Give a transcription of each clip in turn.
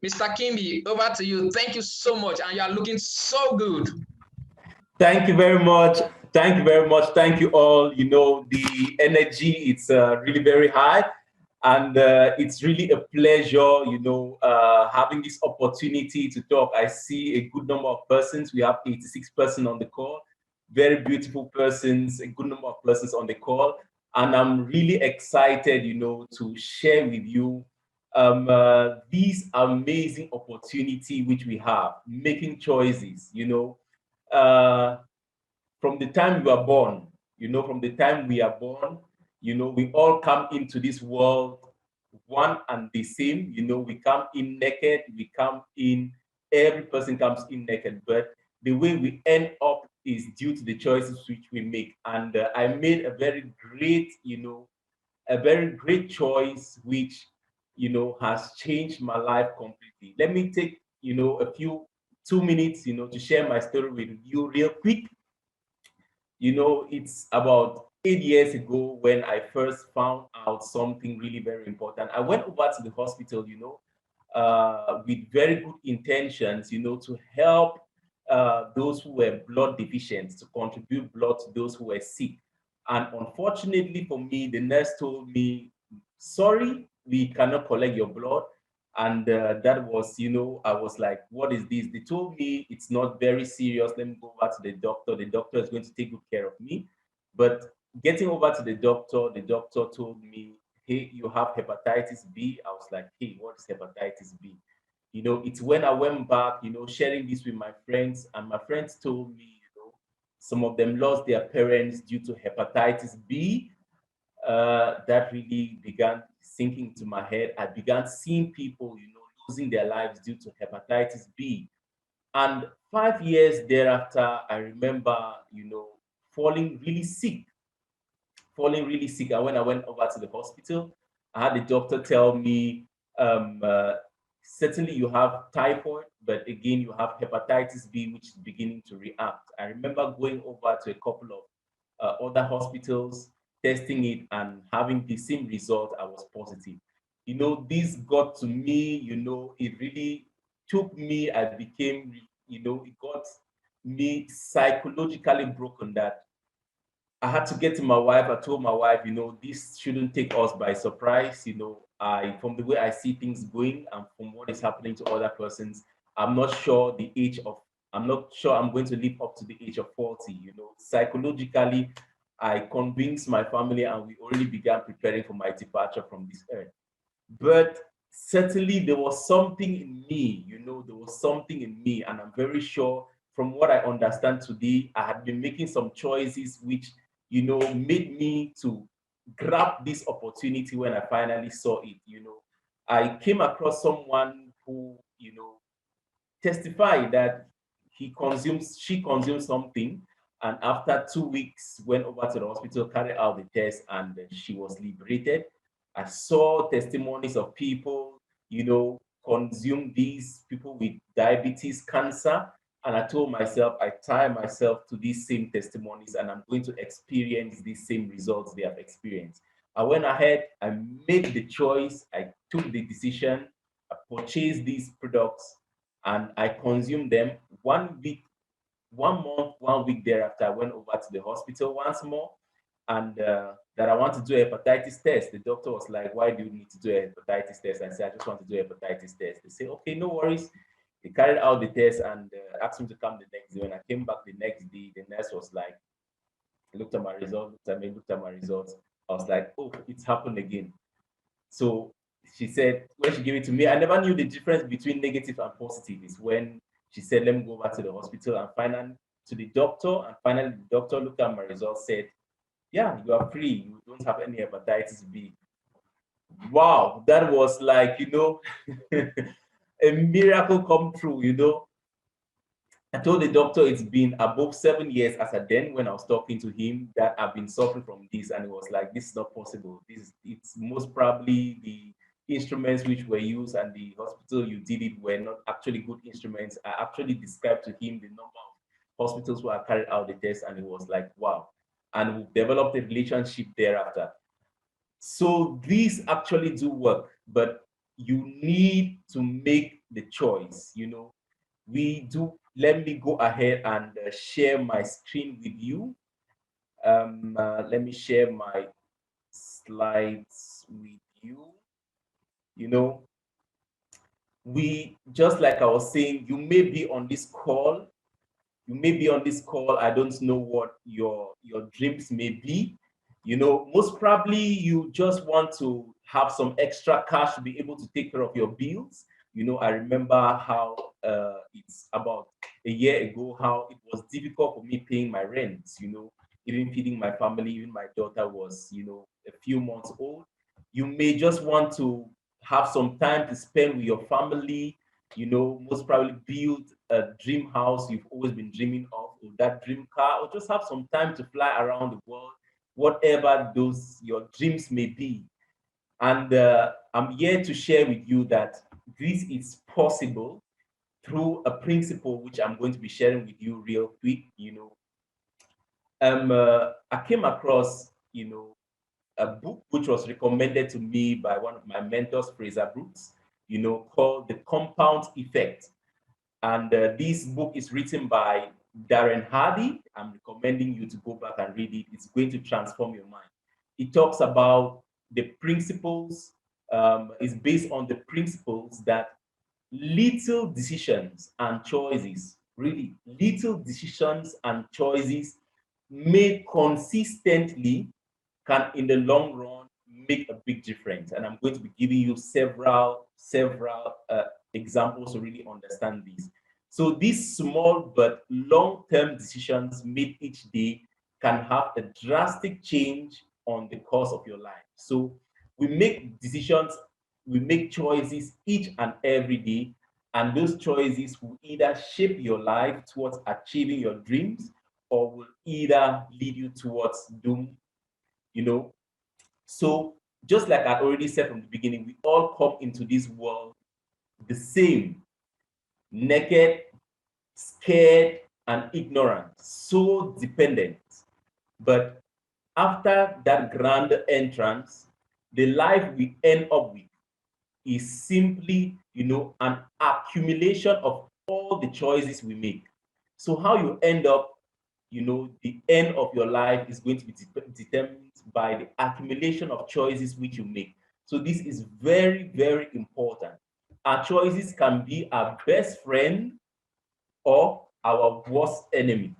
Mr. Kimbi, over to you. Thank you so much, and you are looking so good. Thank you very much. Thank you very much. Thank you all. You know, the energy, it's really very high. And it's really a pleasure, you know, having this opportunity to talk. I see a good number of persons. We have 86 persons on the call, very beautiful persons, a good number of persons on the call. And I'm really excited, you know, to share with you these amazing opportunity which we have, making choices, you know, uh, from the time you are born, you know, from the time we are born, you know, we all come into this world one and the same. You know, we come in naked, we come in, every person comes in naked, but the way we end up is due to the choices which we make. And I made a very great, you know, a very great choice which, you know, has changed my life completely. Let me take, you know, a few 2 minutes, you know, to share my story with you real quick. You know, it's about 8 years ago when I first found out something really very important. I went over to the hospital, you know, with very good intentions, you know, to help those who were blood deficient, to contribute blood to those who were sick. And unfortunately for me, the nurse told me, sorry, we cannot collect your blood. And that was, you know, I was like, what is this? They told me it's not very serious. Let me go over to the doctor. The doctor is going to take good care of me. But getting over to the doctor told me, hey, you have hepatitis B. I was like, hey, what is hepatitis B? You know, it's when I went back, you know, sharing this with my friends, and my friends told me, you know, some of them lost their parents due to hepatitis B. That really began sinking into my head. I began seeing people, you know, losing their lives due to hepatitis B. And 5 years thereafter, I remember, you know, falling really sick, falling really sick. And when I went over to the hospital, I had the doctor tell me, um, uh, certainly you have typhoid, but again, you have hepatitis B, which is beginning to react. I remember going over to a couple of other hospitals, testing it and having the same result. I was positive. You know, this got to me, you know, it really took me, I became, you know, it got me psychologically broken that I had to get to my wife. I told my wife, you know, this shouldn't take us by surprise. You know, from the way I see things going and from what is happening to other persons, I'm not sure the age of, I'm not sure I'm going to live up to the age of 40. You know, psychologically, I convinced my family and we already began preparing for my departure from this earth. But certainly there was something in me, you know, there was something in me, and I'm very sure from what I understand today, I had been making some choices which, you know, made me to grab this opportunity when I finally saw it. You know, I came across someone who, you know, testified that she consumed something, and after 2 weeks went over to the hospital, carried out the test, and she was liberated. I saw testimonies of people, you know, consume these, people with diabetes, cancer, and I told myself, I tie myself to these same testimonies, and I'm going to experience these same results they have experienced. I went ahead, I made the choice, I took the decision, I purchased these products, and I consumed them. 1 week, 1 month, 1 week thereafter, I went over to the hospital once more, and that I want to do a hepatitis test. The doctor was like, "Why do you need to do a hepatitis test?" I said, "I just want to do a hepatitis test." They say, "Okay, no worries." They carried out the test and asked me to come the next day. When I came back the next day, the nurse was like, looked at my results, looked at me, looked at my results. I was like, "Oh, it's happened again." So she said, when she gave it to me, I never knew the difference between negative and positive. Is when she said, let me go back to the hospital and finally to the doctor. And finally, the doctor looked at my results, said, yeah, you are free. You don't have any hepatitis B. Wow, that was like, you know, a miracle come true, you know. I told the doctor it's been above 7 years as a then when I was talking to him that I've been suffering from this, and it was like, this is not possible. This it's most probably the instruments which were used and the hospital you did it were not actually good instruments. I actually described to him the number of hospitals where I carried out the test, and it was like, wow. And we developed a relationship thereafter. So these actually do work, but you need to make the choice. Let me go ahead and share my screen with you. Let me share my slides with you. You know, we just like I was saying, you may be on this call. You may be on this call. I don't know what your dreams may be. Most probably you just want to have some extra cash to be able to take care of your bills. I remember how it's about a year ago how it was difficult for me paying my rent. Even feeding my family. Even my daughter was a few months old. You may just want to have some time to spend with your family. Most probably build a dream house you've always been dreaming of, or that dream car, or just have some time to fly around the world, whatever those your dreams may be. And I'm here to share with you that this is possible through a principle which I'm going to be sharing with you real quick. I came across, a book which was recommended to me by one of my mentors, Fraser Brooks, called The Compound Effect. And this book is written by Darren Hardy. I'm recommending you to go back and read it. It's going to transform your mind. It talks about the principles, it's based on the principles that little decisions and choices, really little decisions and choices made consistently can in the long run make a big difference. And I'm going to be giving you several examples to really understand this. So these small but long-term decisions made each day can have a drastic change on the course of your life. So we make decisions, we make choices each and every day, and those choices will either shape your life towards achieving your dreams or will either lead you towards doom. you know so just like I already said from the beginning, we all come into this world the same, naked, scared, and ignorant, so dependent. But after that grand entrance, the life we end up with is simply, an accumulation of all the choices we make. So how you end up, the end of your life is going to be determined by the accumulation of choices which you make. So this is very, very important. Our choices can be our best friend or our worst enemy.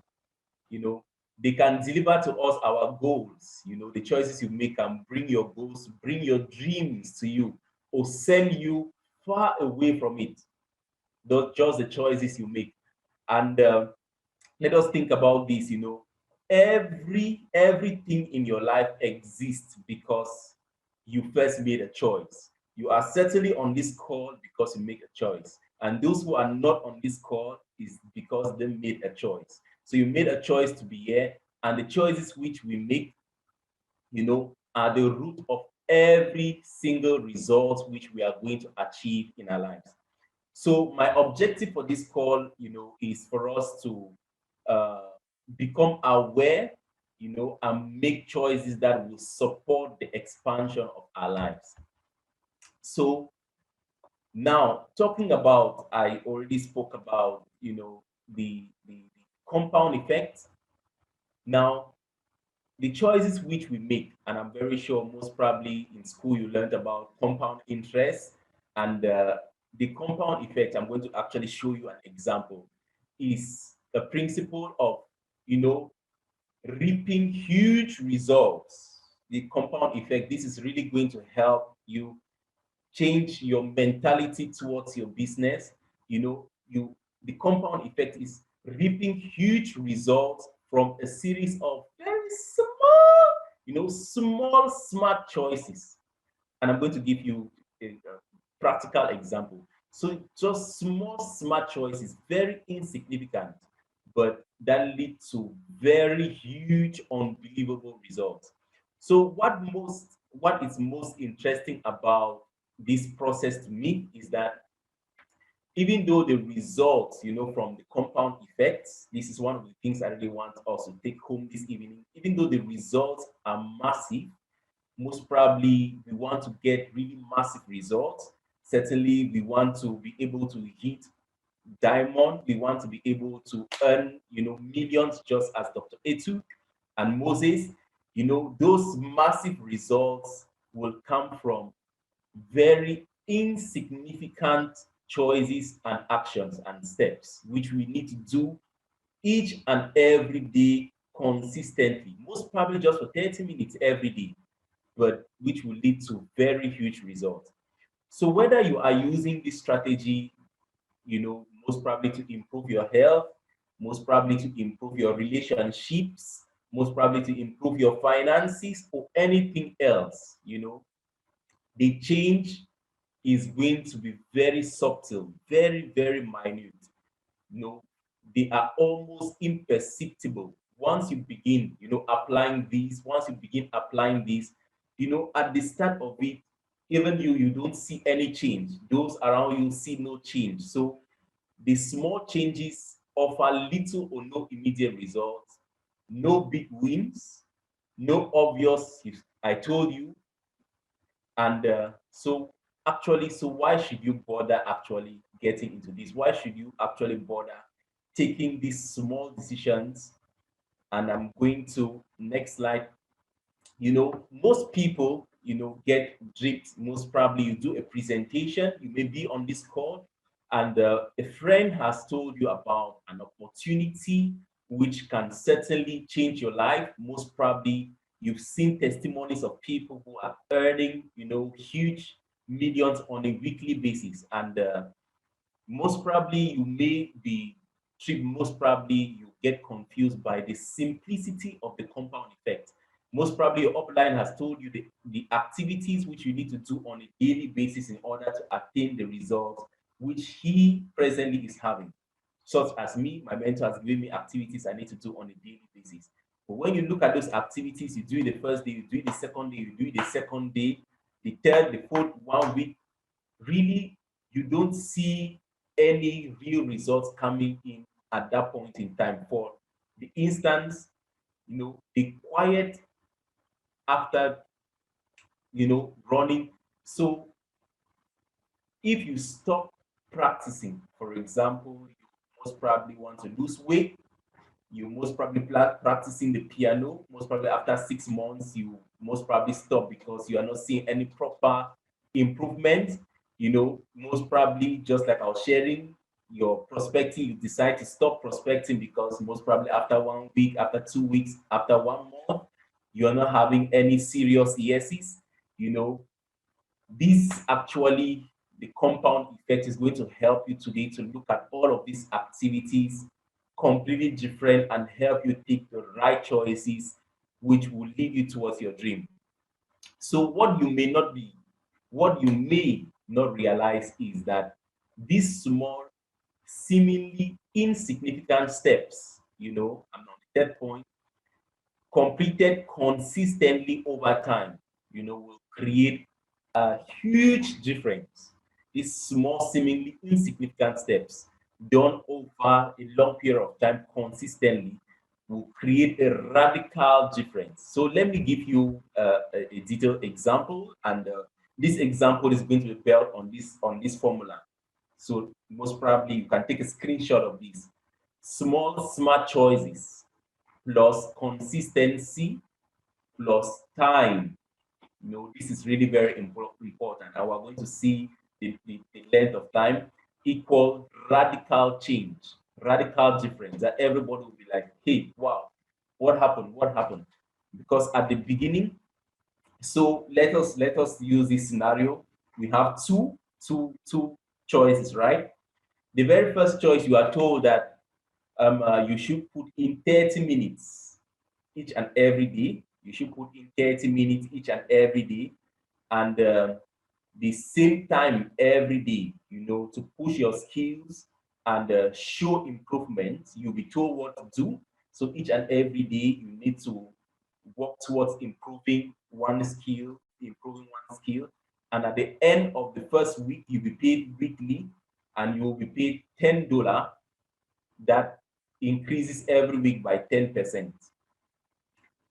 You know, they can deliver to us our goals. The choices you make can bring your goals, bring your dreams to you, or send you far away from it. Those just the choices you make. And let us think about this. Everything in your life exists because you first made a choice. You are certainly on this call because you make a choice, and those who are not on this call is because they made a choice. So you made a choice to be here, and the choices which we make, are the root of every single result which we are going to achieve in our lives. So my objective for this call, is for us to uh, become aware, and make choices that will support the expansion of our lives. So now talking about, I already spoke about, the compound effect. Now, the choices which we make, and I'm very sure most probably in school you learned about compound interest and the compound effect. I'm going to actually show you an example. Is a principle of, you know, reaping huge results. The compound effect. This is really going to help you change your mentality towards your business. The compound effect is reaping huge results from a series of very small, small smart choices. And I'm going to give you a practical example. So just small smart choices, very insignificant, but that lead to very huge, unbelievable results. So what is most interesting about this process to me is that even though the results, from the compound effects, this is one of the things I really want us to take home this evening. Even though the results are massive, most probably we want to get really massive results. Certainly, we want to be able to hit diamond. We want to be able to earn, millions, just as Dr. Etu and Moses. Those massive results will come from very insignificant choices and actions and steps, which we need to do each and every day consistently, most probably just for 30 minutes every day, but which will lead to very huge results. So whether you are using this strategy, most probably to improve your health, most probably to improve your relationships, most probably to improve your finances or anything else, the change is going to be very subtle, very, very minute. They are almost imperceptible. Once you begin, applying these, once you begin applying these, at the start of it, even you don't see any change. Those around you see no change. So the small changes offer little or no immediate results, no big wins, no obvious, I told you. And so why should you bother actually getting into this? Why should you actually bother taking these small decisions? And I'm going to next slide. Most people, get dripped. Most probably you do a presentation, you may be on this call, and a friend has told you about an opportunity which can certainly change your life. Most probably you've seen testimonies of people who are earning, huge millions on a weekly basis. And most probably you may be tricked, most probably you get confused by the simplicity of the compound effect. Most probably your upline has told you the activities which you need to do on a daily basis in order to attain the results which he presently is having. Such as me, my mentor has given me activities I need to do on a daily basis. But when you look at those activities, you do it the first day, you do it the second day, you do it the second day, the third, the fourth, 1 week, really you don't see any real results coming in at that point in time. For the instance, the quiet after running. So if you stop practicing, for example, you most probably want to lose weight, you most probably practicing the piano, most probably after 6 months you most probably stop because you are not seeing any proper improvement. Most probably, just like I was sharing, your prospecting, you decide to stop prospecting because most probably after 1 week, after 2 weeks, after 1 month, you are not having any serious yeses. This actually, the compound effect is going to help you today to look at all of these activities completely different and help you take the right choices which will lead you towards your dream. So what you may not realize is that these small, seemingly insignificant steps, I'm on the third point, completed consistently over time, will create a huge difference. These small, seemingly insignificant steps done over a long period of time consistently will create a radical difference. So let me give you a detailed example, and this example is going to be built on this formula. So most probably you can take a screenshot of this. Small, smart choices plus consistency plus time. This is really very important. And we're going to see the length of time equal radical change, radical difference that everybody will be like, hey, wow, what happened? What happened? Because at the beginning, so let us use this scenario. We have two choices, right? The very first choice, you are told that you should put in 30 minutes each and every day. You should put in 30 minutes each and every day, and the same time every day, to push your skills and show improvement. You'll be told what to do. So each and every day, you need to work towards improving one skill, And at the end of the first week, you'll be paid weekly, and you'll be paid $10. That increases every week by 10%.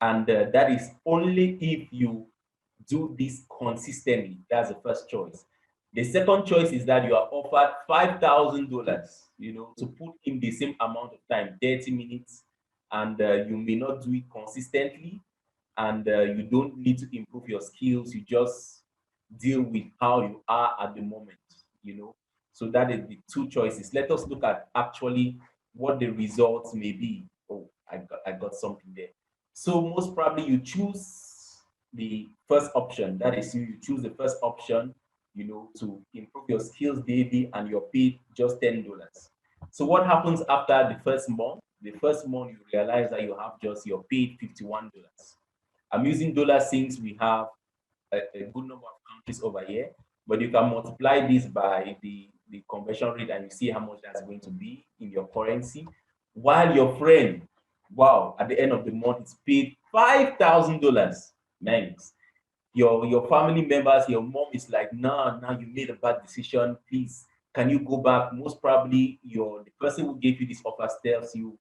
And that is only if you do this consistently. That's the first choice. The second choice is that you are offered $5,000, to put in the same amount of time, 30 minutes, and you may not do it consistently, and you don't need to improve your skills. You just deal with how you are at the moment. So that is the two choices. Let us look at actually what the results may be. Oh, I got something there. So most probably you choose the first option. That is, you choose the first option, to improve your skills daily, and you're paid just $10. So what happens after the first month? The first month you realize that you're paid $51. I'm using dollars since we have a good number of countries over here, but you can multiply this by the conversion rate and you see how much that's going to be in your currency. While your friend, wow, at the end of the month, is paid $5,000. Man, your family members, your mom is like, nah, now you made a bad decision. Please, can you go back? Most probably, the person who gave you this offer tells you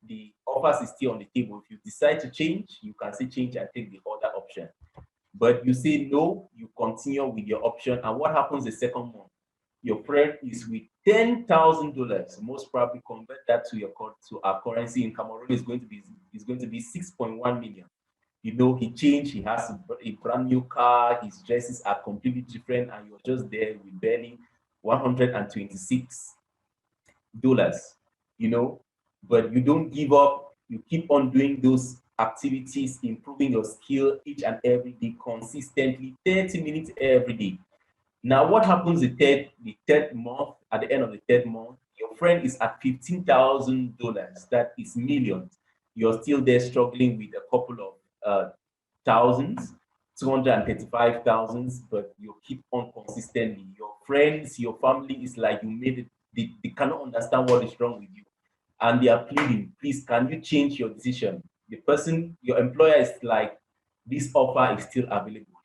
the offers is still on the table. If you decide to change, you can say change and take the other option. But you say no, you continue with your option. And what happens the second month? Your friend is with $10,000. Most probably convert that to our currency in Cameroon is going to be 6.1 million. He changed, he has a brand new car, his dresses are completely different, and you're just there with barely $126, but you don't give up. You keep on doing those activities, improving your skill each and every day consistently, 30 minutes every day. Now, what happens the third month? At the end of the third month, your friend is at $15,000. That is millions. You're still there struggling with a couple of thousands, 235,000, but you keep on consistently. Your friends, your family is like, you made it. They cannot understand what is wrong with you, and they are pleading, please, can you change your decision? The person, your employer, is like, this offer is still available.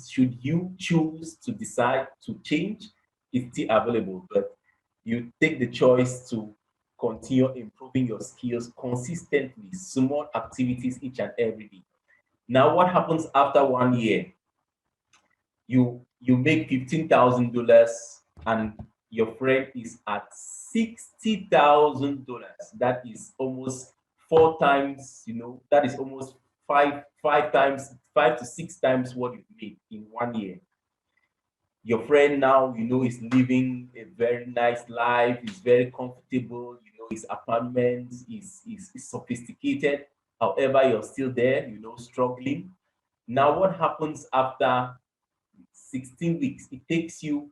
Should you choose to decide to change, it's still available, but you take the choice to continue improving your skills consistently, small activities each and every day. Now, what happens after 1 year? You make $15,000 and your friend is at $60,000. That is almost four times, that is almost five times, 5 to 6 times what you made in 1 year. Your friend now, is living a very nice life, is very comfortable, his apartment is sophisticated. However, you're still there, struggling. Now, what happens after 16 weeks? It takes you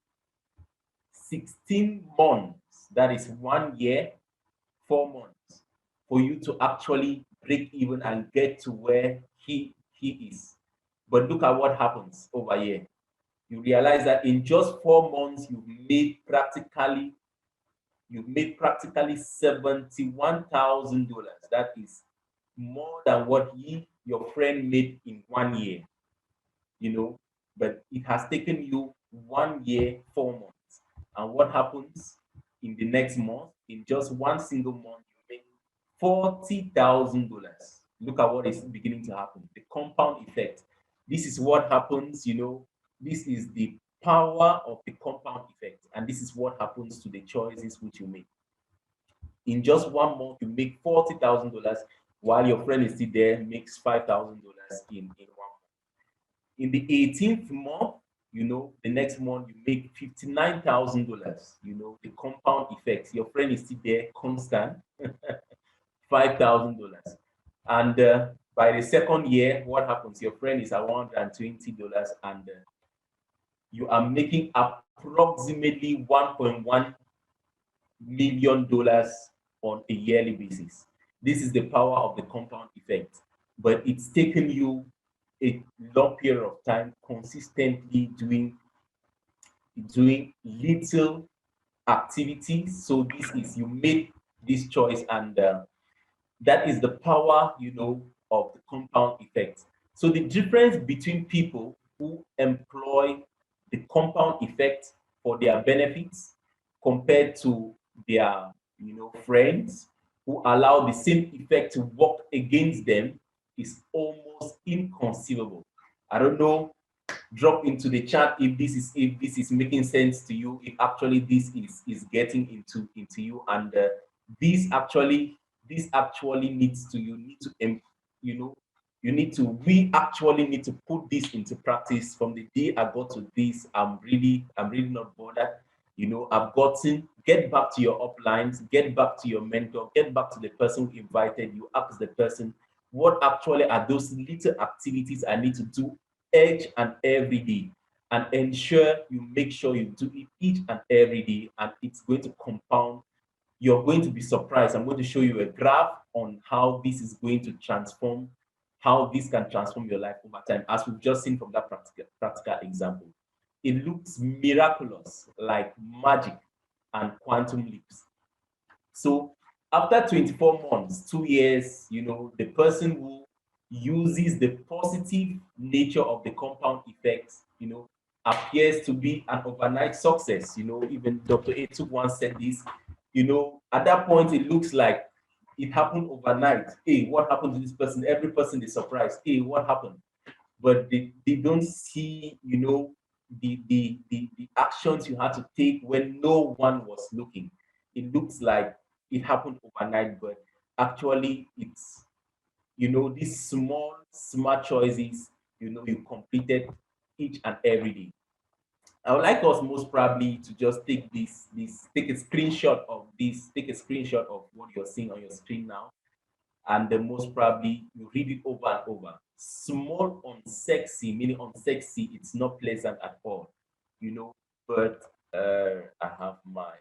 16 months, that is 1 year, 4 months, for you to actually break even and get to where he is. But look at what happens over here. You realize that in just 4 months, you've made practically $71,000. That is more than what your friend made in 1 year. But it has taken you 1 year, 4 months. And what happens in the next month? In just one single month, you make $40,000. Look at what is beginning to happen. The compound effect. This is what happens, this is the power of the compound effect. And this is what happens to the choices which you make. In just 1 month, you make $40,000, while your friend is still there, makes $5,000 in 1 month. In the 18th month, the next month you make $59,000. The compound effects. Your friend is still there, constant, $5,000. And by the second year, what happens? Your friend is at $120, and you are making approximately $1.1 million on a yearly basis. This is the power of the compound effect. But it's taken you a long period of time consistently doing little activities. So you made this choice, and that is the power, of the compound effect. So the difference between people who employ the compound effect for their benefits compared to their, friends who allow the same effect to work against them is almost inconceivable. I don't know drop into the chat if this is making sense to you, if actually this is getting into you. And this actually needs to, you need to you know you need to we actually need to put this into practice. From the day I got to this, I'm really not bothered. I've gotten, get back to your uplines, get back to your mentor, get back to the person who invited you, ask the person, what actually are those little activities I need to do each and every day, and ensure you make sure you do it each and every day, and it's going to compound. You're going to be surprised. I'm going to show you a graph on how this is going to transform, how this can transform your life over time, as we've just seen from that practical example. It looks miraculous, like magic and quantum leaps. So after 24 months, 2 years, the person who uses the positive nature of the compound effects, appears to be an overnight success. Even Dr. Etuk once said this. At that point, it looks like it happened overnight. Hey, what happened to this person? Every person is surprised. Hey, what happened? But they don't see, the actions you had to take when no one was looking. It looks like it happened overnight, but actually it's, these small, smart choices, you completed each and every day. I would like us most probably to just take take a screenshot of this, take a screenshot of what you're seeing on your screen now, and then most probably you read it over and over. Small, unsexy, meaning unsexy, it's not pleasant at all, but I have my,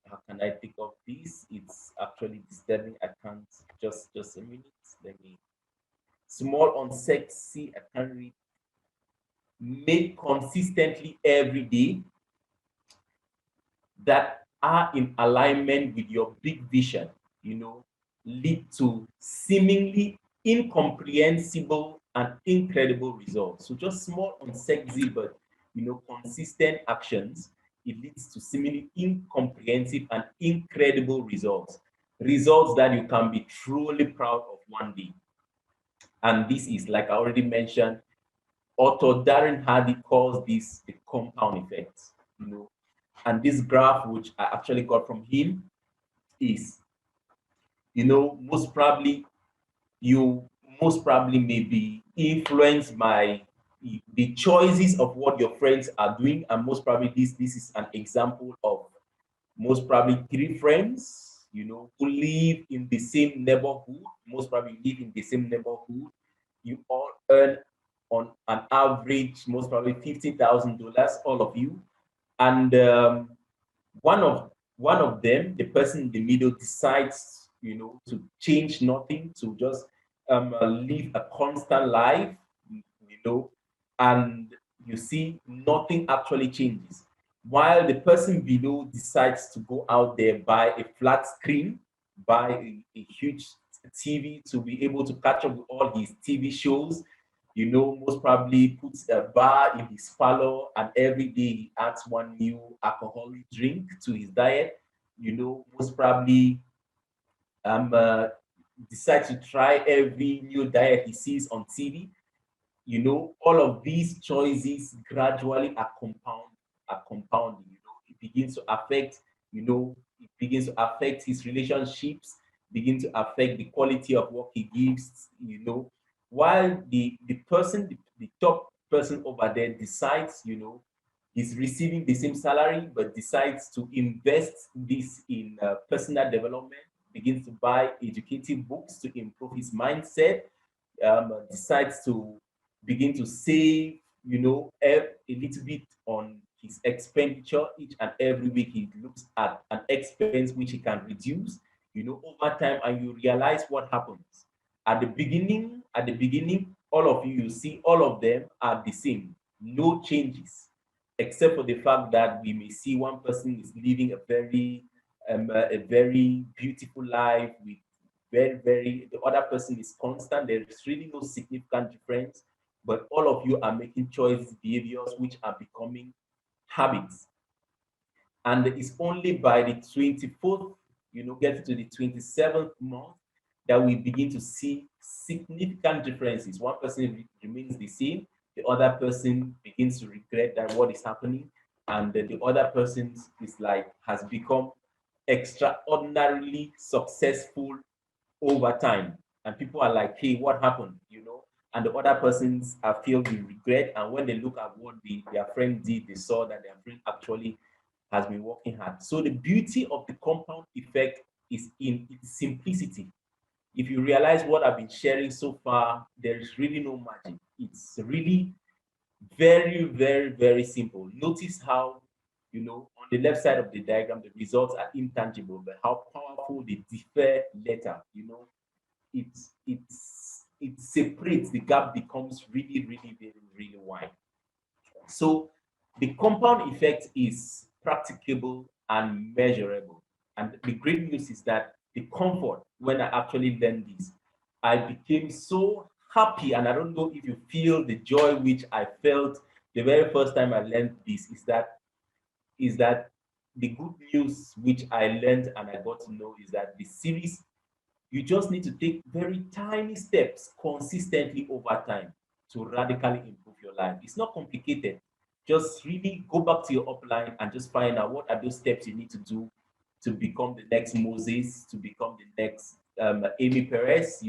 how can I think of this? It's actually disturbing. I can't, just a minute. Let me, small, unsexy, I can't read. Made consistently every day, that are in alignment with your big vision, lead to seemingly incomprehensible and incredible results. So just small, unsexy, but consistent actions, it leads to seemingly incomprehensive and incredible results. Results that you can be truly proud of one day. And this is, like I already mentioned, author Darren Hardy calls this the compound effect. And this graph, which I actually got from him, is, most probably you most probably may be influenced by the choices of what your friends are doing. And most probably this is an example of most probably three friends, who live in the same neighborhood. Most probably live in the same neighborhood. You all earn on an average, most probably $50,000, all of you. And one of them, the person in the middle, decides, to change nothing, to just live a constant life, and you see nothing actually changes. While the person below decides to go out there, buy a flat screen, buy a huge TV to be able to catch up with all his TV shows, most probably puts a bar in his parlor, and every day he adds one new alcoholic drink to his diet. Most probably decides to try every new diet he sees on TV. All of these choices gradually are compounding. It begins to affect, it begins to affect his relationships, begin to affect the quality of work he gives, while the person, the top person over there decides, is receiving the same salary, but decides to invest this in personal development, begins to buy educative books to improve his mindset, decides to begin to save, a little bit on his expenditure each and every week. He looks at an expense which he can reduce, over time, and you realize what happens. At the beginning, all of you see all of them are the same, no changes, except for the fact that we may see one person is living a very beautiful life with the other person is constant. There is really no significant difference, but all of you are making choices, behaviors which are becoming habits. And it's only by the 24th, getting to the 27th month, that we begin to see significant differences. One person remains the same, the other person begins to regret that what is happening, and the other person is like has become extraordinarily successful over time, and people are like, hey, what happened, and the other persons are filled with regret, and when they look at what their friend did, they saw that their friend actually has been working hard. So the beauty of the compound effect is in its simplicity. If you realize what I've been sharing so far, there is really no magic. It's really very, very, very simple. Notice how, on the left side of the diagram, the results are intangible, but how powerful they differ later. It separates, the gap becomes really, really, very, really wide. So the compound effect is practicable and measurable. And the great news is that the comfort, when I actually learned this, I became so happy. And I don't know if you feel the joy which I felt the very first time I learned this, is that the good news which I learned and I got to know is that the series, you just need to take very tiny steps consistently over time to radically improve your life. It's not complicated. Just really go back to your upline and just find out what are those steps you need to do to become the next Moses, to become the next Amy Perez.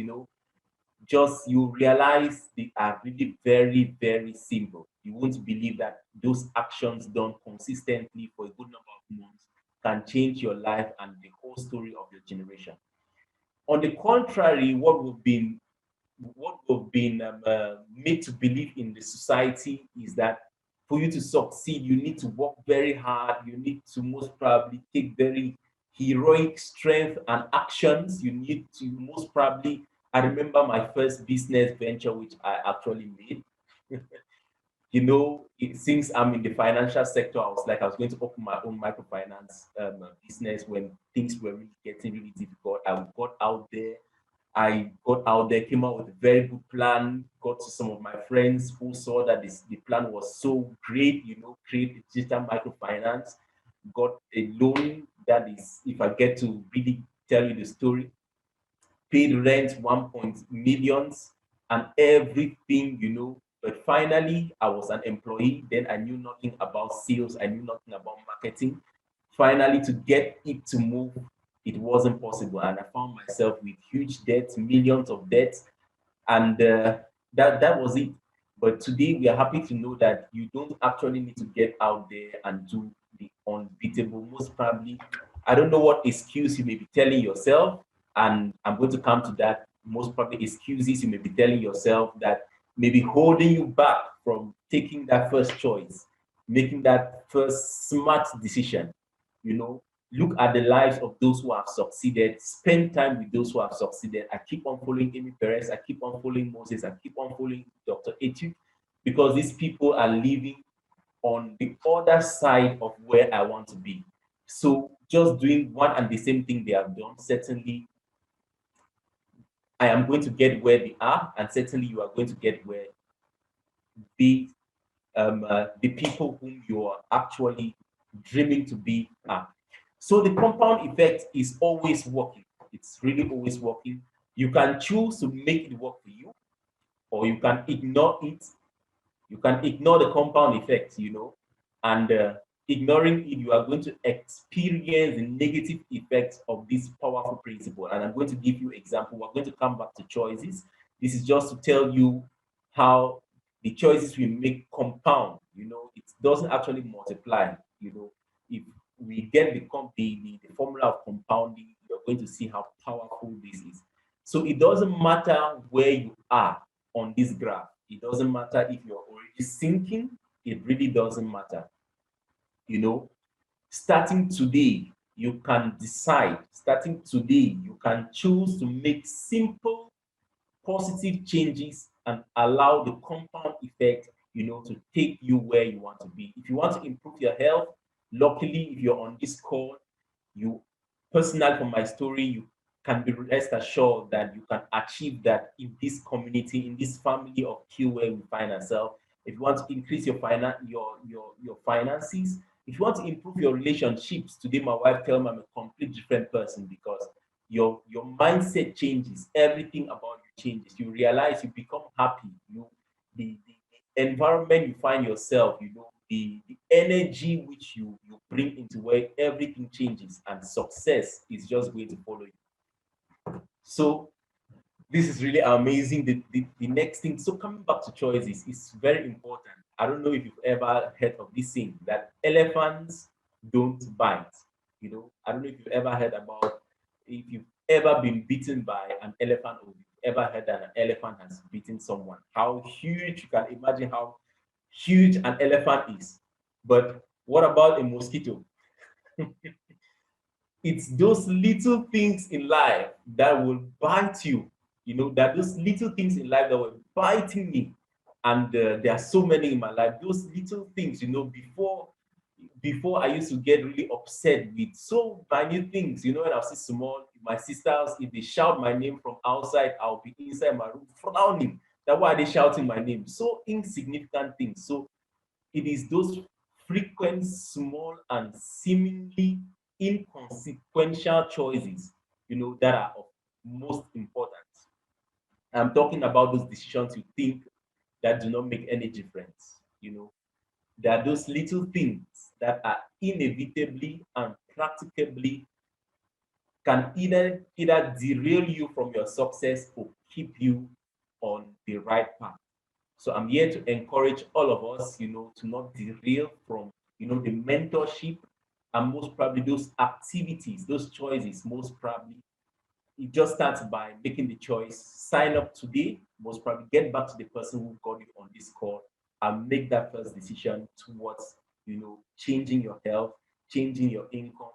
Just you realize they are really very, very simple. You won't believe that those actions done consistently for a good number of months can change your life and the whole story of your generation. On the contrary, what we've been made to believe in the society is that for you to succeed, you need to work very hard. You need to most probably take very heroic strength and actions. You need to most probably. I remember my first business venture, which I actually made. Since I'm in the financial sector, I was going to open my own microfinance business when things were really getting really difficult. I got out there, came out with a very good plan, got to some of my friends who saw that the plan was so great, create a digital microfinance, got a loan that is, if I get to really tell you the story, paid rent 1 point millions and everything, But finally, I was an employee. Then I knew nothing about sales. I knew nothing about marketing. Finally, to get it to move, it wasn't possible. And I found myself with huge debts, millions of debts. And that was it. But today, we are happy to know that you don't actually need to get out there and do the unbeatable. Most probably, I don't know what excuse you may be telling yourself, and I'm going to come to that. Most probably excuses you may be telling yourself that may be holding you back from taking that first choice, making that first smart decision. Look at the lives of those who have succeeded, spend time with those who have succeeded. I keep on following Amy Perez, I keep on following Moses, I keep on following Dr. Etu, because these people are living on the other side of where I want to be. So just doing one and the same thing they have done, certainly I am going to get where they are, and certainly you are going to get where the people whom you are actually dreaming to be are. So the compound effect is always working. It's really always working. You can choose to make it work for you, or you can ignore it. You can ignore the compound effect, and ignoring it, you are going to experience the negative effects of this powerful principle. And I'm going to give you example. We're going to come back to choices. This is just to tell you how the choices we make compound. It doesn't actually multiply. If we get the formula of compounding, you're going to see how powerful this is. So it doesn't matter where you are on this graph. It doesn't matter if you're already sinking. It really doesn't matter. Starting today, you can decide. Starting today, you can choose to make simple, positive changes and allow the compound effect, to take you where you want to be. If you want to improve your health, luckily, if you're on this call, you personal from my story, you can be rest assured that you can achieve that in this community, in this family of Q where we find ourselves. If you want to increase your finances, if you want to improve your relationships, today my wife tell me I'm a complete different person because your mindset changes, everything about you changes. You realize you become happy. The environment you find yourself, the energy which you bring into where everything changes and success is just going to follow you. So this is really amazing. The next thing, so coming back to choices is very important. I don't know if you've ever heard of this thing that elephants don't bite. I don't know if you've ever heard about, if you've ever been bitten by an elephant, or you've ever heard that an elephant has bitten someone. How huge, you can imagine how huge an elephant is. But what about a mosquito? It's those little things in life that will bite you, that those little things in life that were biting me. And there are so many in my life, those little things, before I used to get really upset with so minute things, when I was small, my sisters, if they shout my name from outside, I'll be inside my room frowning. That's why they shouting my name. So insignificant things. So it is those frequent, small, and seemingly inconsequential choices, that are of most importance. I'm talking about those decisions you think that do not make any difference. There are those little things that are inevitably and practicably can either derail you from your success or keep you on the right path. So I'm here to encourage all of us, to not derail from, the mentorship, and most probably those activities, those choices. Most probably it just starts by making the choice. Sign up today. Most probably get back to the person who got you on this call and make that first decision towards, changing your health, changing your income,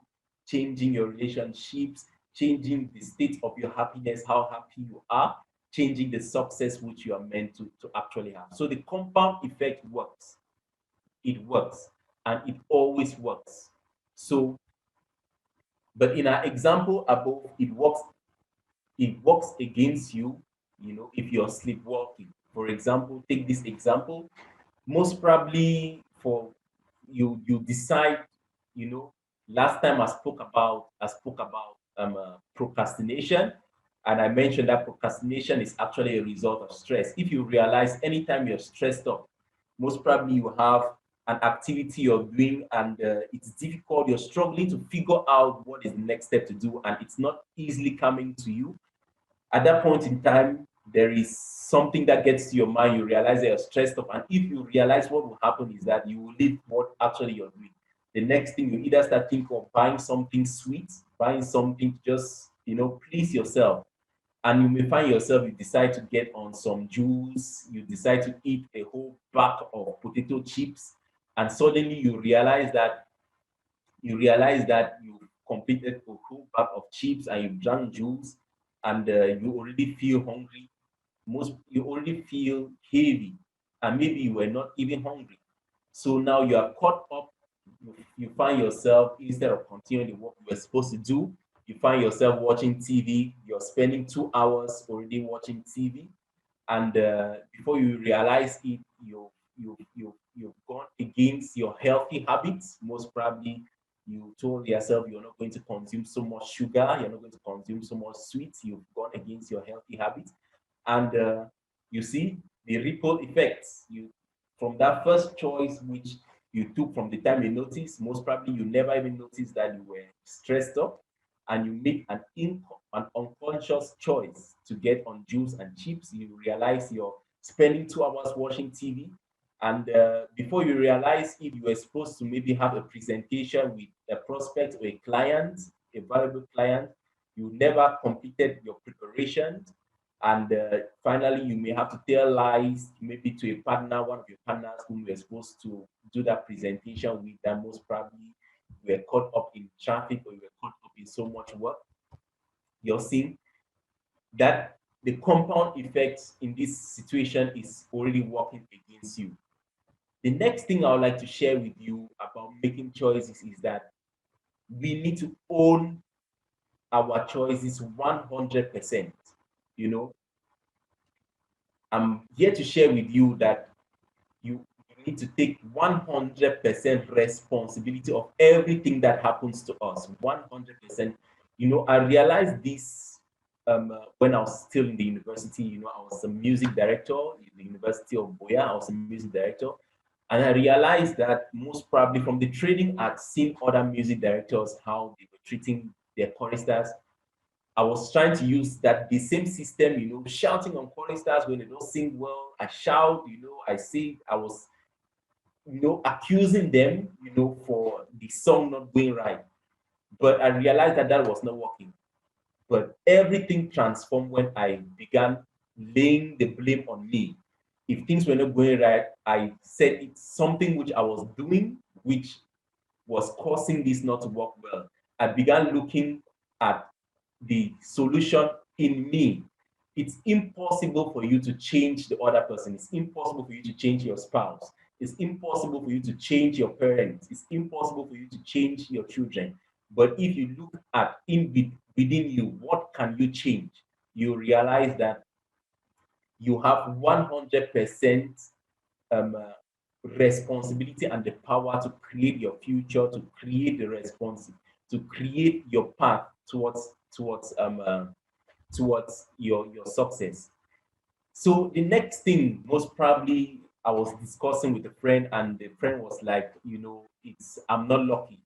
changing your relationships, changing the state of your happiness, how happy you are, changing the success which you are meant to actually have. So the compound effect works. It works, and it always works. So, but in our example above, it works against you, if you're sleepwalking. For example, take this example. Most probably for you decide, last time I spoke about procrastination, and I mentioned that procrastination is actually a result of stress. If you realize anytime you're stressed up, most probably you have an activity you're doing, and it's difficult, you're struggling to figure out what is the next step to do, and it's not easily coming to you. At that point in time, there is something that gets to your mind. You realize that you're stressed up, and if you realize, what will happen is that you will leave what actually you're doing. The next thing, you either start thinking of buying something sweet, buying something to just please yourself, and you may find yourself, you decide to get on some juice, you decide to eat a whole bag of potato chips, and suddenly you realize that you've completed a whole bag of chips and you've drank juice, and you already feel hungry. You already feel heavy, and maybe you were not even hungry. So now you are caught up. You find yourself, instead of continuing the work you were supposed to do, you find yourself watching TV. You're spending 2 hours already watching TV, and before you realize it, you've gone against your healthy habits. Most probably you told yourself you're not going to consume so much sugar, you're not going to consume so much sweets. You've gone against your healthy habits, and you see the ripple effects. You From that first choice which you took, from the time you noticed, most probably you never even noticed that you were stressed up, and you make an unconscious choice to get on juice and chips. You realize you're spending 2 hours watching TV, and before you realize it, you were supposed to maybe have a presentation with a prospect or a client, a valuable client. You never completed your preparation, and finally you may have to tell lies, maybe to a partner, one of your partners whom you were supposed to do that presentation with, that most probably you were caught up in traffic, or you were caught up in so much work. You're seeing that the compound effect in this situation is already working against you. The next thing I would like to share with you about making choices is that we need to own our choices 100%. You know, I'm here to share with you that you need to take 100% responsibility of everything that happens to us. 100%. I realized this when I was still in the university, I was a music director in the University of Boya. I was a music director. And I realized that most probably from the training, I'd seen other music directors, how they were treating their choristers. I was trying to use that the same system, shouting on choristers when they don't sing well. I shout, I say I was, accusing them, for the song not going right. But I realized that that was not working. But everything transformed when I began laying the blame on me. If things were not going right, I said it's something which I was doing, which was causing this not to work well. I began looking at the solution in me. It's impossible for you to change the other person. It's impossible for you to change your spouse. It's impossible for you to change your parents. It's impossible for you to change your children. But if you look at within you, what can you change? You realize that you have 100% responsibility and the power to create your future, to create the response, to create your path towards your success. So the next thing, most probably, I was discussing with a friend, and the friend was like, it's I'm not lucky.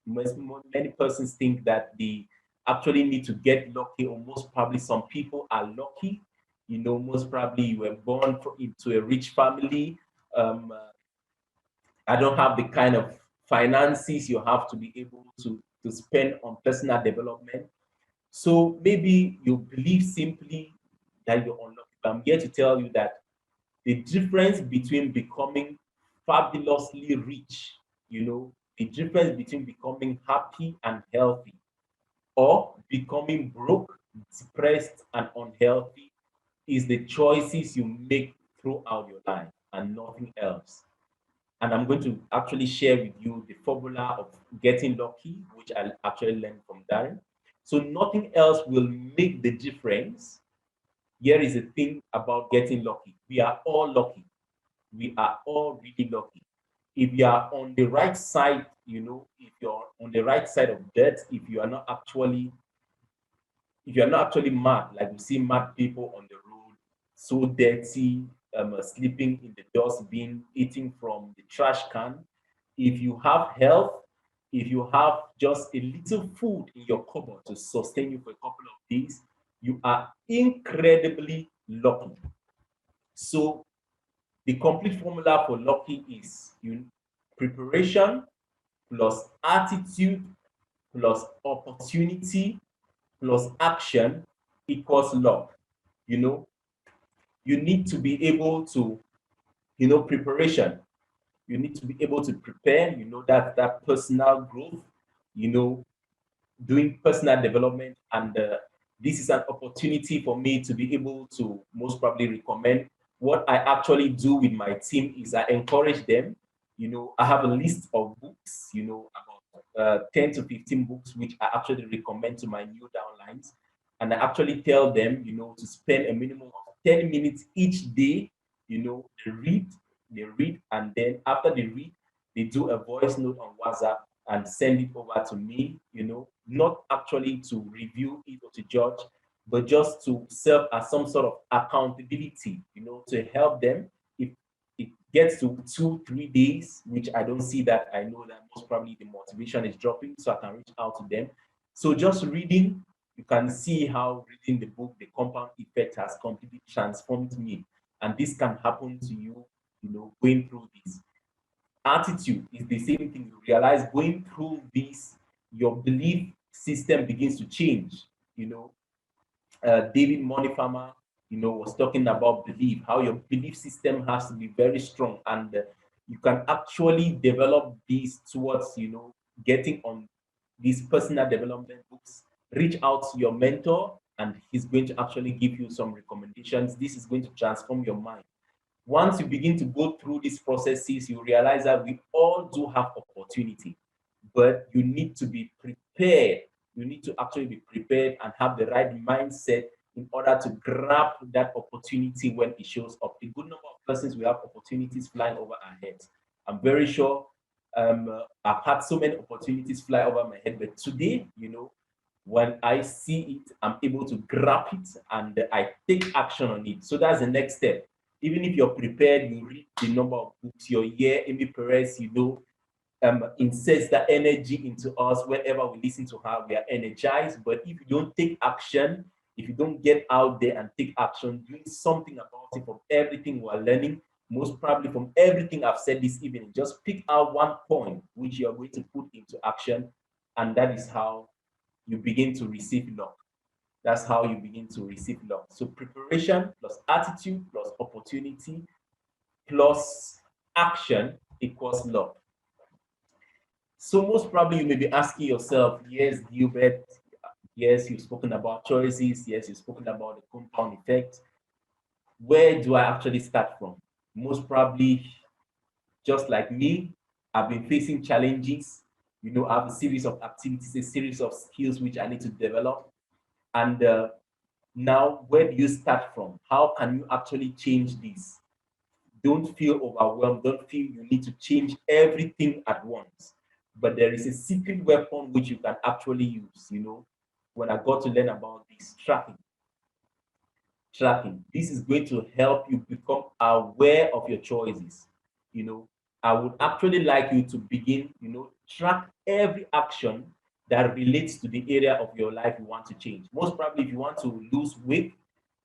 Many persons think that they actually need to get lucky, or most probably some people are lucky. Most probably you were born into a rich family. I don't have the kind of finances you have to be able to spend on personal development. So maybe you believe simply that you're unlucky. But I'm here to tell you that the difference between becoming fabulously rich, the difference between becoming happy and healthy, or becoming broke, depressed, and unhealthy is the choices you make throughout your life and nothing else. And I'm going to actually share with you the formula of getting lucky, which I actually learned from Darren. So nothing else will make the difference. Here is the thing about getting lucky. We are all lucky. We are all really lucky. If you are on the right side, if you're on the right side of death, if you're not actually mad, like we see mad people on the road, so dirty, sleeping in the dustbin, eating from the trash can. If you have health, if you have just a little food in your cupboard to sustain you for a couple of days, you are incredibly lucky. So the complete formula for lucky is preparation plus attitude plus opportunity plus action equals luck. You know, you need to be able to, preparation. You need to be able to prepare, that personal growth, you know, doing personal development. And this is an opportunity for me to be able to most probably recommend. What I actually do with my team is I encourage them. I have a list of books, about 10 to 15 books, which I actually recommend to my new downlines. And I actually tell them, to spend a minimum of 10 minutes each day, they read, and then after they read, they do a voice note on WhatsApp and send it over to me, not actually to review it or to judge, but just to serve as some sort of accountability, to help them. If it gets to 2, 3 days, which I don't see that, I know that most probably the motivation is dropping, so I can reach out to them. So just reading, you can see how reading the book, The Compound Effect, has completely transformed me. And this can happen to you, going through this. Attitude is the same thing. You realize going through this, your belief system begins to change. David Money Farmer, was talking about belief, how your belief system has to be very strong, and you can actually develop these towards, getting on these personal development books. Reach out to your mentor, and he's going to actually give you some recommendations. This is going to transform your mind. Once you begin to go through these processes, you realize that we all do have opportunity, but you need to be prepared. You need to actually be prepared and have the right mindset in order to grab that opportunity when it shows up. A good number of persons will have opportunities flying over our heads. I'm very sure I've had so many opportunities fly over my head, but today, When I see it, I'm able to grab it and I take action on it. So that's the next step. Even if you're prepared, you read the number of books, you hear Amy Perez, inserts that energy into us. Whenever we listen to her, we are energized. But if you don't take action, if you don't get out there and take action, doing something about it from everything we're learning, most probably from everything I've said this evening, just pick out one point which you're going to put into action. And that is how you begin to receive luck. That's how you begin to receive luck. So preparation plus attitude plus opportunity plus action equals luck. So most probably you may be asking yourself, yes, Gilbert, yes, you've spoken about choices, yes, you've spoken about the compound effect. Where do I actually start from? Most probably, just like me, I've been facing challenges. I have a series of activities, a series of skills which I need to develop. And now, where do you start from? How can you actually change this? Don't feel overwhelmed. Don't feel you need to change everything at once. But there is a secret weapon which you can actually use. When I got to learn about this tracking, this is going to help you become aware of your choices. I would actually like you to begin, track every action that relates to the area of your life you want to change. Most probably, if you want to lose weight,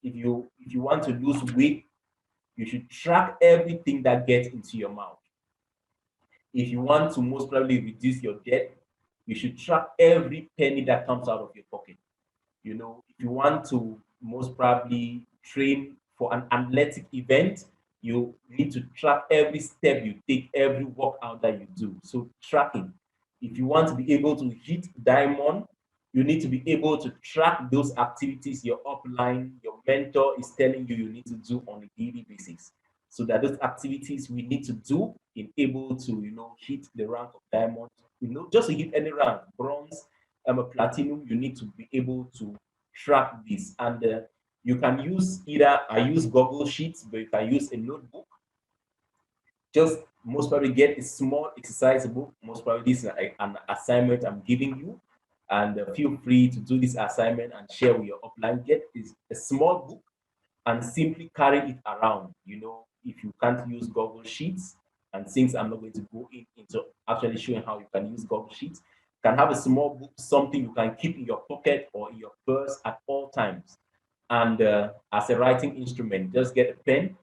if you want to lose weight, you should track everything that gets into your mouth. If you want to most probably reduce your debt, you should track every penny that comes out of your pocket. If you want to most probably train for an athletic event, you need to track every step you take, every workout that you do. So tracking. If you want to be able to hit diamond, you need to be able to track those activities your upline, your mentor is telling you need to do on a daily basis. So that those activities we need to do in able to, hit the rank of diamond, just to hit any rank, bronze, a platinum, you need to be able to track this. And you can use I use Google Sheets, but you can use a notebook. Just most probably get a small exercise book. Most probably this is an assignment I'm giving you. And feel free to do this assignment and share with your upline. Get a small book and simply carry it around. If you can't use Google Sheets, and since I'm not going to go into actually showing how you can use Google Sheets, you can have a small book, something you can keep in your pocket or in your purse at all times. And as a writing instrument, just get a pen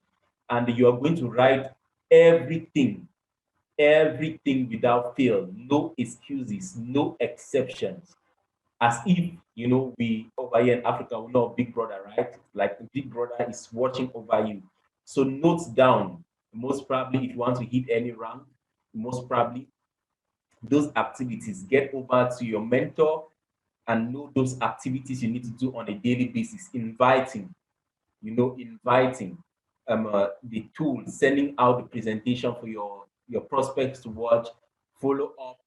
and you are going to write everything, without fail, no excuses, no exceptions. As if, we over here in Africa, we know Big Brother, right? Like Big Brother is watching over you. So notes down, most probably if you want to hit any rank, most probably those activities, get over to your mentor and know those activities you need to do on a daily basis. Inviting the tool, sending out the presentation for your prospects to watch, follow up,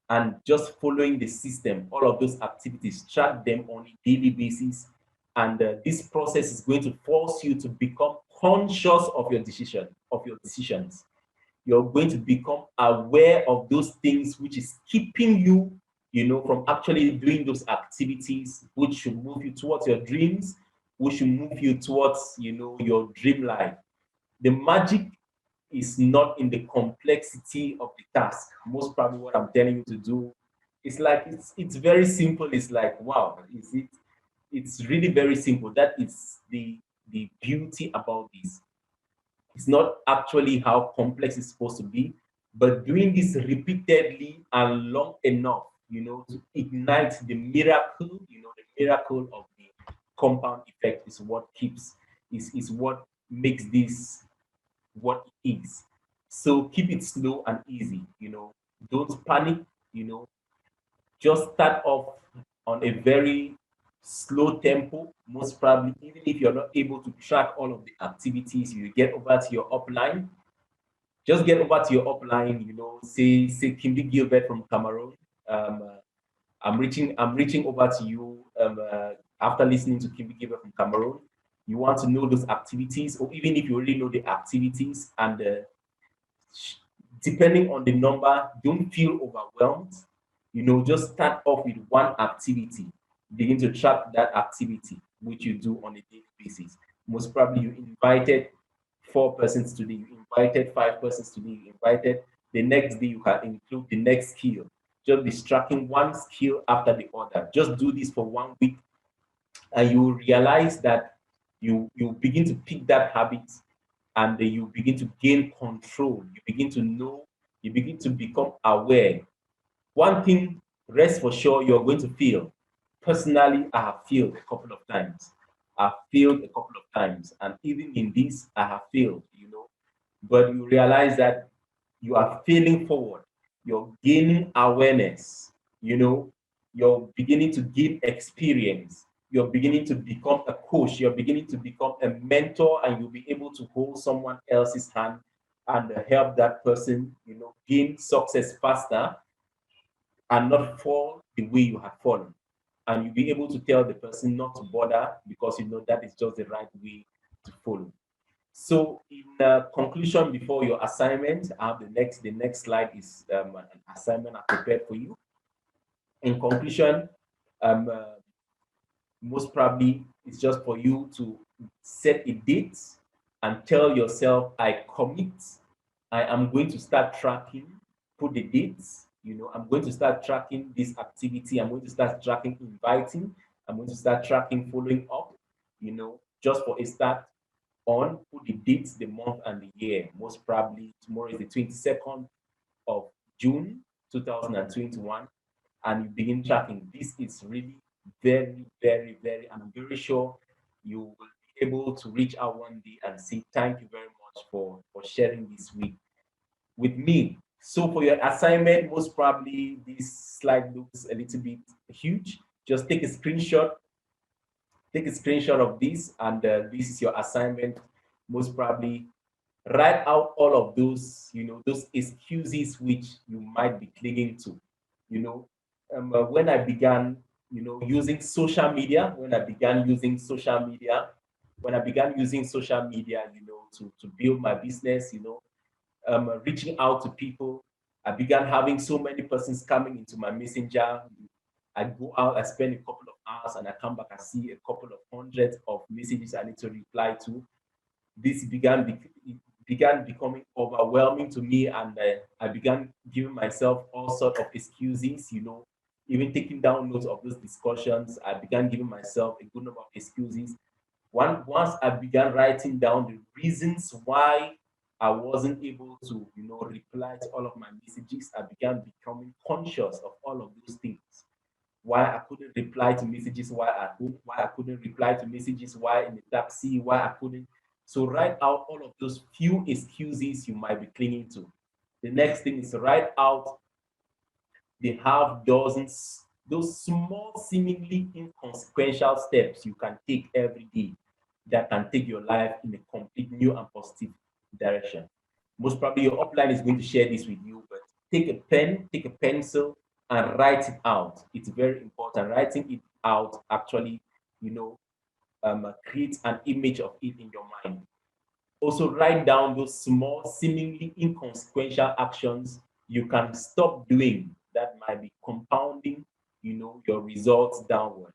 and just following the system. All of those activities, track them on a daily basis. And this process is going to force you to become conscious of your decisions. You're going to become aware of those things which is keeping you, from actually doing those activities, which should move you towards your dreams, which should move you towards, your dream life. The magic is not in the complexity of the task. Most probably what I'm telling you to do, it's very simple. It's like, wow, it's really very simple. That is the beauty about this. It's not actually how complex it's supposed to be, but doing this repeatedly and long enough, to ignite the miracle, the miracle of the compound effect is what is what makes this what it is. So keep it slow and easy, don't panic, just start off on a very slow tempo. Most probably, even if you're not able to track all of the activities, you get over to your upline. Just get over to your upline, say Kimberly Gilbert from Cameroon. I'm reaching over to you after listening to Kimberly Gilbert from Cameroon. You want to know those activities, or even if you already know the activities, and depending on the number, don't feel overwhelmed. Just start off with one activity. begin to track that activity which you do on a daily basis. Most probably you invited 4 persons today, you invited 5 persons today, you invited the next day, you can include the next skill. Just be tracking one skill after the other. Just do this for 1 week, and you will realize that you begin to pick that habit, and you begin to gain control. You begin to know, you begin to become aware. One thing, rest for sure, you're going to fail. Personally, I have failed a couple of times. I've failed a couple of times, and even in this, I have failed, But you realize that you are failing forward. You're gaining awareness, You're beginning to gain experience. You're beginning to become a coach. You're beginning to become a mentor, and you'll be able to hold someone else's hand and help that person, gain success faster and not fall the way you have fallen. And you'll be able to tell the person not to bother because you know that is just the right way to follow. So in conclusion, before your assignment, I have the next slide is an assignment I prepared for you. In conclusion, um, uh, most probably it's just for you to set a date and tell yourself, I commit, I am going to start tracking, put the dates, I'm going to start tracking this activity, I'm going to start tracking inviting, I'm going to start tracking following up, just for a start on, put the dates, the month, and the year. Most probably tomorrow is the 22nd of June 2021, and you begin tracking. This is really very, very, very, and I'm very sure you will be able to reach out one day and say thank you very much for sharing this with me. So for your assignment, most probably this slide looks a little bit huge. Just take a screenshot of this, and this is your assignment. Most probably write out all of those, those excuses which you might be clinging to. When I began, using social media, to build my business, reaching out to people, I began having so many persons coming into my messenger. I go out, I spend a couple of hours, and I come back, I see a couple of hundreds of messages I need to reply to. This began becoming overwhelming to me, and I began giving myself all sorts of excuses, even taking down notes of those discussions. I began giving myself a good number of excuses. Once I began writing down the reasons why I wasn't able to, reply to all of my messages, I began becoming conscious of all of those things. Why I couldn't reply to messages while at home, why I couldn't reply to messages while in the taxi, why I couldn't. So write out all of those few excuses you might be clinging to. The next thing is to write out the half dozens, those small, seemingly inconsequential steps you can take every day that can take your life in a complete new and positive direction. Most probably your upline is going to share this with you, but take a pen, take a pencil, and write it out. It's very important. Writing it out actually, creates an image of it in your mind. Also, write down those small, seemingly inconsequential actions you can stop doing that might be compounding, your results downward.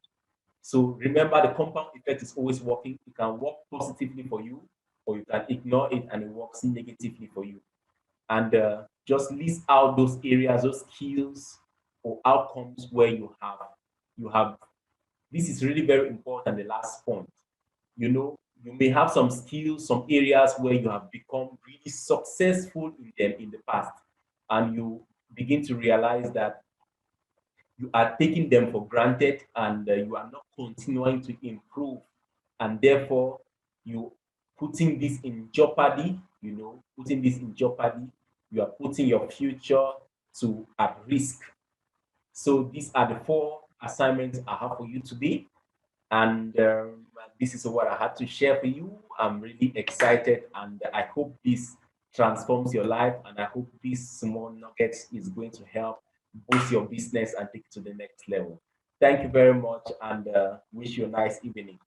So remember, the compound effect is always working. It can work positively for you, or you can ignore it and it works negatively for you. And just list out those areas, those skills or outcomes where you have. This is really very important. The last point, you may have some skills, some areas where you have become really successful in them in the past, and you begin to realize that you are taking them for granted, and you are not continuing to improve, and therefore you putting this in jeopardy, you are putting your future to at risk. So these are the 4 assignments I have for you today, and this is what I had to share for you. I'm really excited, and I hope this transforms your life, and I hope this small nugget is going to help boost your business and take it to the next level. Thank you very much, and wish you a nice evening.